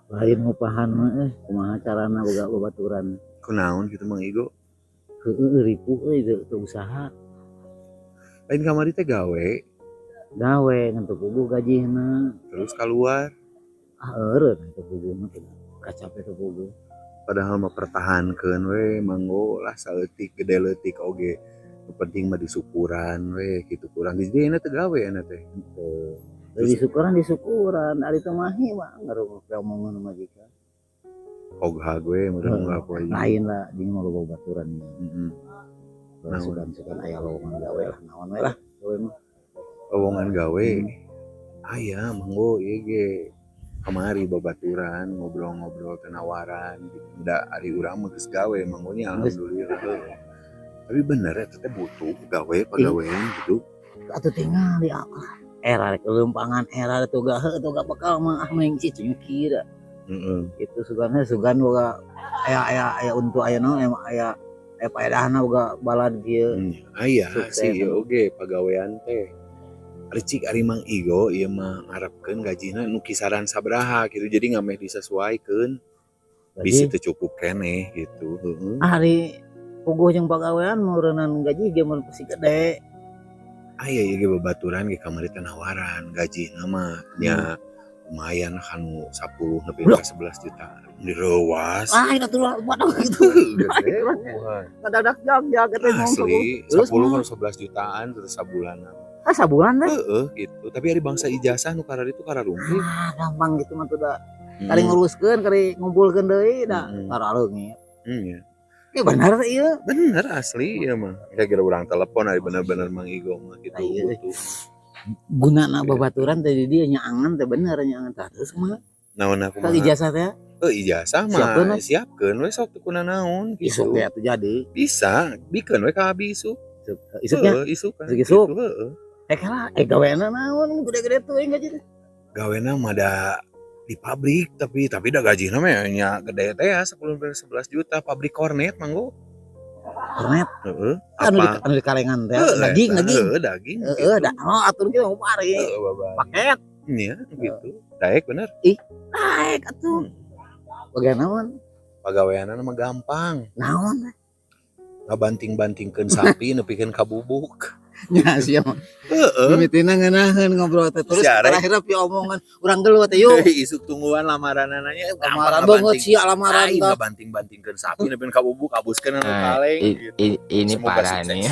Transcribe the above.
Lain ngupahan mah kumaha carana boga babaturan. Kunaon gitu Mang Igo? Heueuh ripu euy teu usaha. Lain kamari teh gawe, Gawe ngan teu puguh gajihna. terus keluar. Eureun teu puguh mah kacape teu puguh. Padahal mah pertahankeun we manggo lah saeutik gede leutik oge. Nu penting mah disukuran we kitu kurang. Di dieu teh gawe ana teh. Teu disukuran ari teu mahi mah ngaruh omongan majikan. Ogah gue mudah enggak apa Lain lah jeung mah loba baturan. Heeh. Sugan aya lowongan gawe lah naon we lah gawe mah. Lowongan gawe. Aya manggo ieu ge kamari babaturan ngobrol-ngobrol penawaran gitu. Da ari urang mah geus gawe manggonya alhamdulillah. Tapi bener eta teh butuh gawe pagawean gitu. Atuh tinggal di era rek leumpang era teu gak bakal mah meng cici kira. Heeh. Itu sugan boga aya untuk aya naon aya paedahna boga balad kieu. Aya sih oge pagawean teh. Ari cik ari Mang Igo ieu mah ngarepkeun gajina nu kisaran sabaraha gitu. Jadi ngameh disesuaikeun. Bisi teu cukup keneh gitu. Heeh. Ari puguh jeung pagawean meureunnan gaji ge mun pasti gede. Aya ieu ge babaturan ge kamari teh nawaran gajina mah nya lumayan kanu 10 nepi ka 11 juta. Direuwas. Lain atuh padahal gitu. Ngadadak jag teh Asli 10 kan 11 jutaan terus sabulanan. Sabulan teh. Heeh gitu. Tapi ari bangsa ijazah nu karari itu kararungkit. Gampang gitu mah tuh da. Kali nguruskeun, kali ngumpulkeun deui da karaleungit. Iya. Ya bener ieu. Bener asli ya mah. Kayak urang telepon ari bener-bener Mang Igo mah gitu. Gunana babaturan teh di dieu nyaangan teh bener nyaangan tah terus mah. Naon aku mah? Ijazah teh. Ijazah mah siapkeun we sok teu kunaon gitu. Isuk teh atuh jadi. Bisa, bikeun we ka abi isuk. Isuknya? Isuk kan. Isuk. Heeh. Kalah gaweana naon gede-gede tuh gaji teh. Gawena mah da di pabrik tapi da gajina mah nya gede teh ya 10-11 juta pabrik kornet manggo. Kornet? Heeh. Anu di kalengan teh daging. Heeh, daging. Heeh, da atur kieu mah bari. Paket. Iya, gitu. Daek bener. Daek atuh. Bagian naon? Pagaweanna mah gampang. Naon? Ngabanting-bantingkeun sapi nepikeun ka bubuk. Nya sia mah. Heeh. Mimitina ngeunaheun ngobrol teh terus terakhir pi omongan urang geuleuh teh yuk. Isuk tungguan lamaranana nya lamaran banget sia lamaran teh. Ngabanting-bantingkeun sapi nepikeun ka bubuk abuskeun anu kaleng gitu. Ini parah nih.